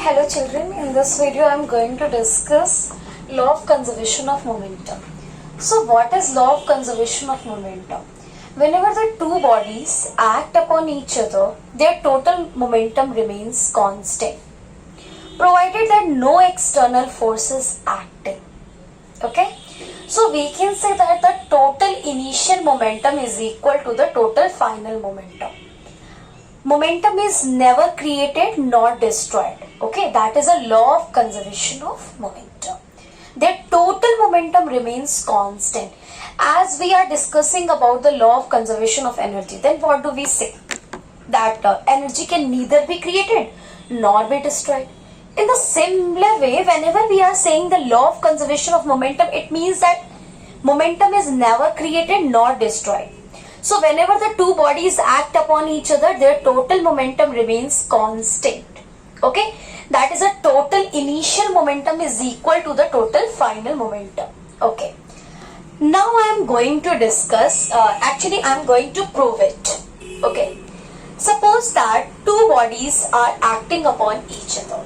Hello children, in this video I am going to discuss law of conservation of momentum. So what is law of conservation of momentum? Whenever the two bodies act upon each other, their total momentum remains constant, provided that no external force is acting. Okay? So we can say that the total initial momentum is equal to the total final momentum. Momentum is never created nor destroyed. Okay, that is a law of conservation of momentum. Their total momentum remains constant. As we are discussing about the law of conservation of energy, then what do we say? That energy can neither be created nor be destroyed. In the similar way, whenever we are saying the law of conservation of momentum, it means that momentum is never created nor destroyed. So whenever the two bodies act upon each other, their total momentum remains constant. Okay, that is a total initial momentum is equal to the total final momentum. Okay, now I am going to discuss, I am going to prove it. Okay, suppose that two bodies are acting upon each other,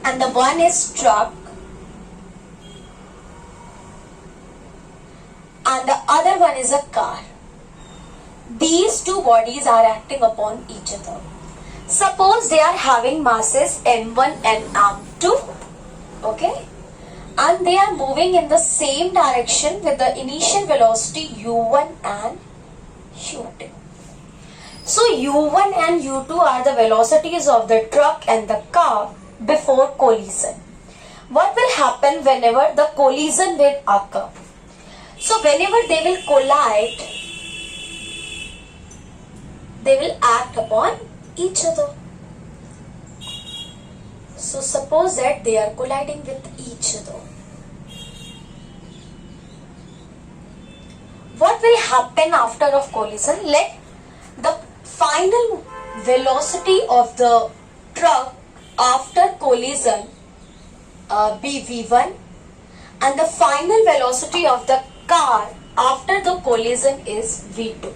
and the one is truck and the other one is a car. These two bodies are acting upon each other. Suppose they are having masses m1 and m2, okay, and they are moving in the same direction with the initial velocity u1 and u2. So u1 and u2 are the velocities of the truck and the car before collision. What will happen whenever the collision will occur? So whenever they will collide, they will act upon each other. So suppose that they are colliding with each other. What will happen after of collision? Let the final velocity of the truck after collision be v1, and the final velocity of the car after the collision is v2.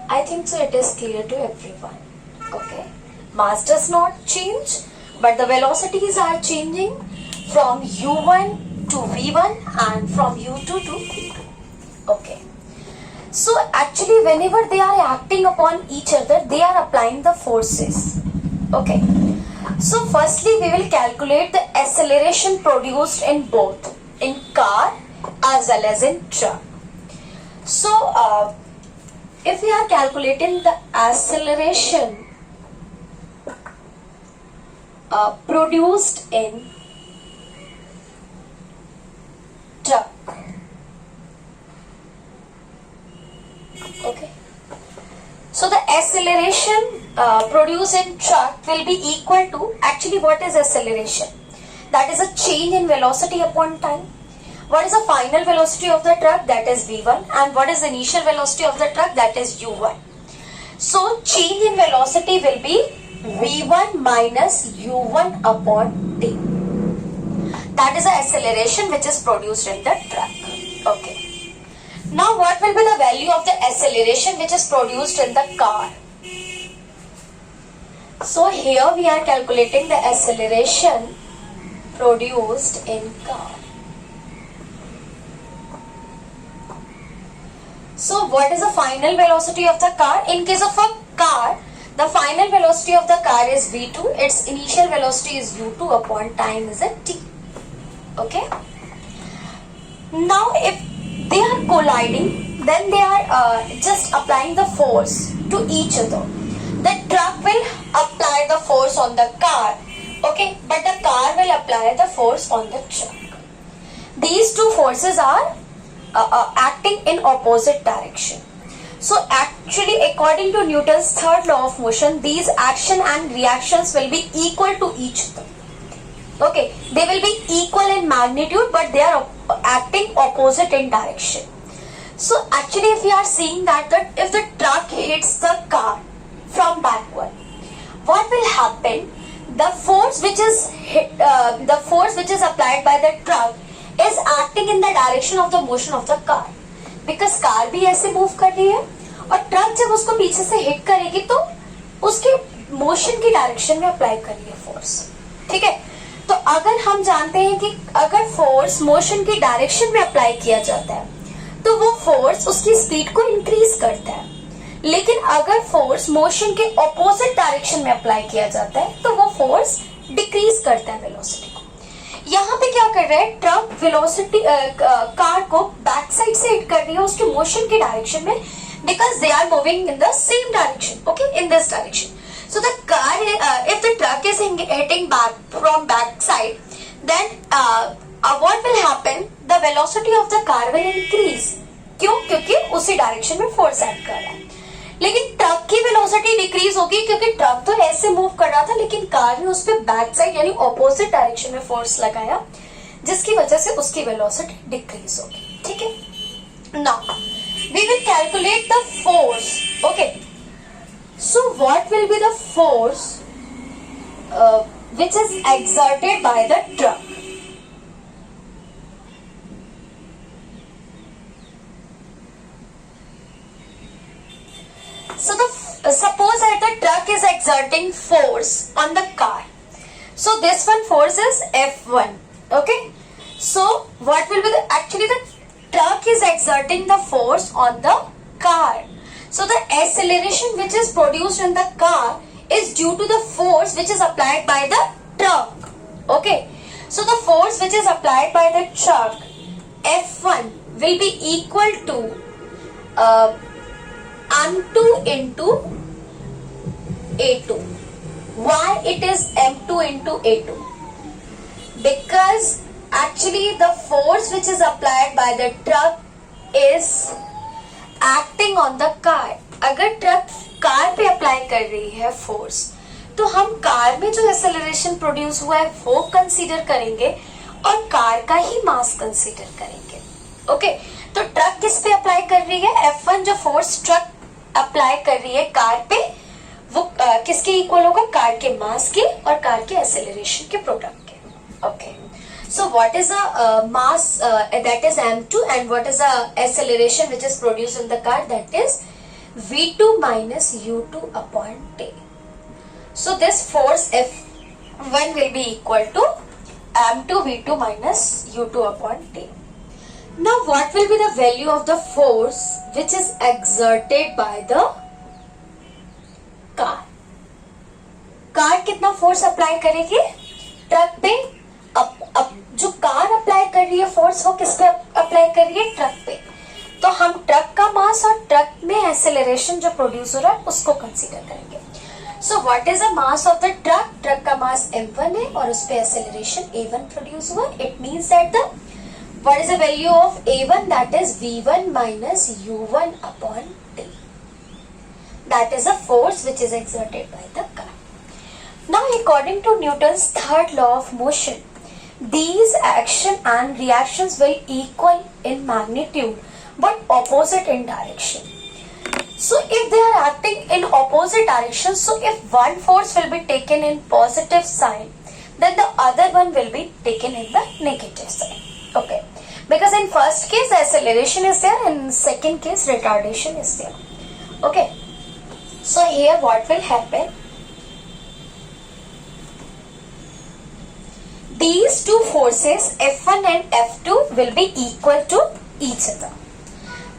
I think so it is clear to everyone. Okay, mass does not change, but the velocities are changing from u1 to v1 and from u2 to v2. Okay, so actually whenever they are acting upon each other, they are applying the forces. Okay, so firstly we will calculate the acceleration produced in both, in car as well as in truck. So if we are calculating the acceleration produced in truck, okay, so the acceleration produced in truck will be equal to, actually what is acceleration? That is a change in velocity upon time. What is the final velocity of the truck? That is v1. And what is the initial velocity of the truck? That is u1. So change in velocity will be v1 minus u1 upon t. That is the acceleration which is produced in the truck. Okay. Now what will be the value of the acceleration which is produced in the car? So here we are calculating the acceleration produced in car. So what is the final velocity of the car? In case of a car, the final velocity of the car is v2. Its initial velocity is u2 upon time is a t. Okay. Now if they are colliding, then they are just applying the force to each other. The truck will apply the force on the car, okay, but the car will apply the force on the truck. These two forces are acting in opposite direction. So actually according to Newton's third law of motion, these action and reactions will be equal to each other. Okay, they will be equal in magnitude, but they are acting opposite in direction. So actually if we are seeing that if the truck hits the car from backward, what will happen? The force which is applied by the truck is acting in the direction of the motion of the car, because car भी ऐसे move कर रही है और truck जब उसको पीछे से हिट करेगी तो उसके मोशन की डायरेक्शन में अप्लाई कर रही है फोर्स, ठीक है। तो अगर हम जानते हैं कि अगर फोर्स मोशन की डायरेक्शन में अप्लाई किया जाता है तो वो फोर्स उसकी स्पीड को इंक्रीज करता है, लेकिन अगर फोर्स मोशन के ऑपोजिट डायरेक्शन में अप्लाई किया जाता है तो वो फोर्स डिक्रीज करता है वेलोसिटी को। यहाँ पे क्या कर रहा है, ट्रक वेलोसिटी कार को बैक साइड से हिट कर रही है उसके मोशन की डायरेक्शन में, because they are moving in the same direction, okay, in this direction. So the car, if the truck is hitting back from back side, then what will happen? The velocity of the car will increase. क्यों? क्योंकि उसी direction में force act कर रहा है. लेकिन truck की velocity decrease होगी क्योंकि ट्रक तो ऐसे मूव कर रहा था, लेकिन कार ने उस पर बैक साइड यानी ऑपोजिट डायरेक्शन में फोर्स लगाया, जिसकी वजह से उसकी वेलोसिटी डिक्रीज होगी. ठीक है. Now we will calculate the force. Okay. So what will be the force which is exerted by the truck? So suppose that the truck is exerting force on the car. So this one force is F1. Okay. So what will be actually the truck is exerting the force on the car. So the acceleration which is produced in the car is due to the force which is applied by the truck. Okay. So the force which is applied by the truck, F1, will be equal to M2 into A2. Why it is M2 into A2? Because actually the force which is applied by the truck is acting on the car. अगर truck car पे apply कर रही है force, तो हम car में जो acceleration produce हुआ है वो कंसीडर करेंगे और कार का ही मास कंसीडर करेंगे. ओके. तो ट्रक किस पे अप्लाई कर रही है? F1 जो फोर्स ट्रक अप्लाई कर रही है कार पे, वो किसके इक्वल होगा? कार के मास के और कार के एक्सेलरेशन के प्रोडक्ट के. Okay. So what is the mass that is M2 and what is the acceleration which is produced in the car? That is V2 minus U2 upon T. So this force F1 will be equal to M2 V2 minus U2 upon T. Now what will be the value of the force which is exerted by the car? Car कितना force apply करेगी truck पे? अब जो car apply कर रही है force वो किस पे अप्लाई कर रही है? ट्रक पे. तो हम ट्रक का मास और ट्रक में एक्सेलरेशन जो प्रोड्यूस हो रहा है उसको कंसीडर करेंगे. So what is the mass of the truck? Truck का मास m1 है और उस पे एक्सेलरेशन a1 प्रोड्यूस हुआ. It means that the what is the value of a1? That is v1 minus u1 upon t. That is the force which is exerted by the car. Now according to Newton's third law of motion, these action and reactions will equal in magnitude but opposite in direction. So if they are acting in opposite direction, so if one force will be taken in positive sign, then the other one will be taken in the negative sign. Okay. Because in first case acceleration is there and in second case retardation is there. Okay. So here what will happen? These two forces F1 and F2 will be equal to each other.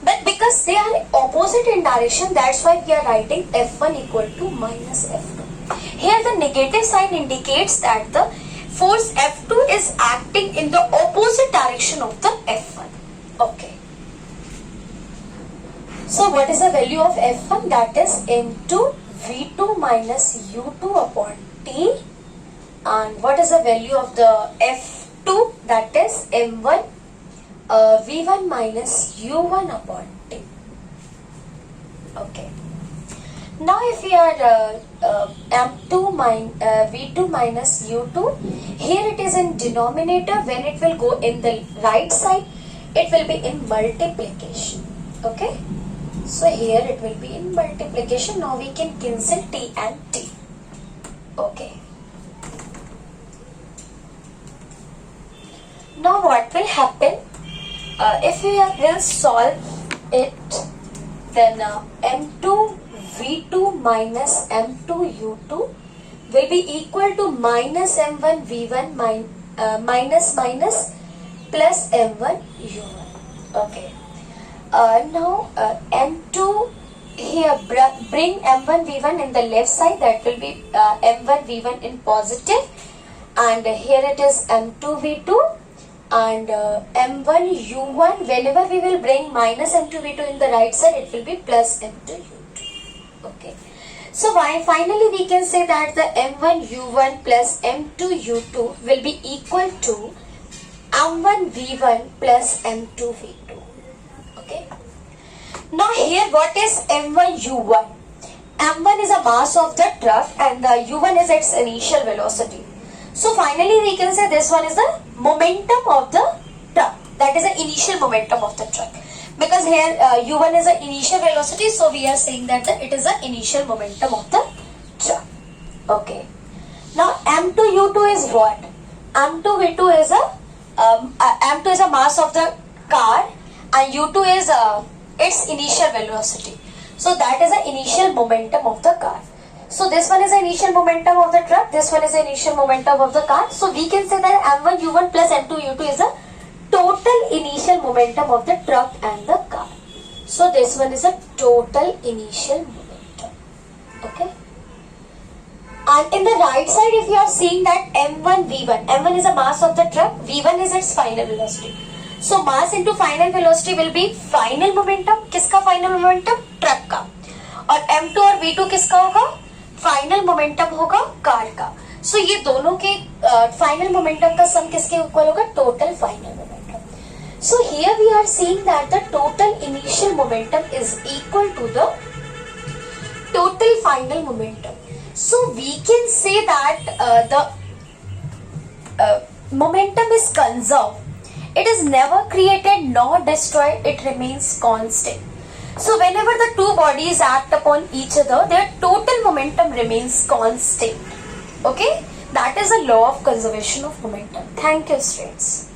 But because they are opposite in direction, that's why we are writing F1 equal to minus F2. Here the negative sign indicates that the force F2 is acting in the opposite direction of the F1. Okay. So what is the value of F1? That is M2 V2 minus U2 upon T. And what is the value of the F2? That is M1 V1 minus U1 upon T. Okay. Now if we are M2 V2 minus U2, here it is in denominator. When it will go in the right side, it will be in multiplication. Okay. So here it will be in multiplication. Now we can cancel T and T. Okay. Now what will happen if we will solve it? Then M2 V2 minus M2 U2 will be equal to minus M1 V1 minus plus M1 U1. Okay. Now M2 here, bring M1 V1 in the left side, that will be M1 V1 in positive, and here it is M2 V2 and M1 U1. Whenever we will bring minus M2 V2 in the right side, it will be plus M2 U2. Okay. So finally we can say that the M1 U1 plus M2 U2 will be equal to M1 V1 plus M2 V2. Okay. Now here what is M1 U1? M1 is a mass of the truck and the U1 is its initial velocity. So finally we can say this one is the momentum of the truck. That is the initial momentum of the truck. Because here U1 is the initial velocity, so we are saying that it is the initial momentum of the truck. Okay. Now M2 U2 is what? M2 V2 is M2 is a mass of the car and U2 is its initial velocity. So that is the initial momentum of the car. So this one is the initial momentum of the truck, this one is the initial momentum of the car. So we can say that M1 U1 plus M2 U2 is the total initial momentum of the truck and the car. So this one is a total initial momentum. Okay. And in the right side, if you are seeing that M1 V1, M1 is a mass of the truck, V1 is its final velocity. So mass into final velocity will be final momentum. किसका final momentum? Truck का. और M2 और V2 किसका होगा? Final momentum होगा car का. सो ये दोनों के फाइनल मोमेंटम का सम किसके इक्वल होगा? Total final momentum. So here we are seeing that the total initial momentum is equal to the total final momentum. So we can say that the momentum is conserved. It is never created nor destroyed. It remains constant. So whenever the two bodies act upon each other, their total momentum remains constant. Okay? That is a law of conservation of momentum. Thank you, students.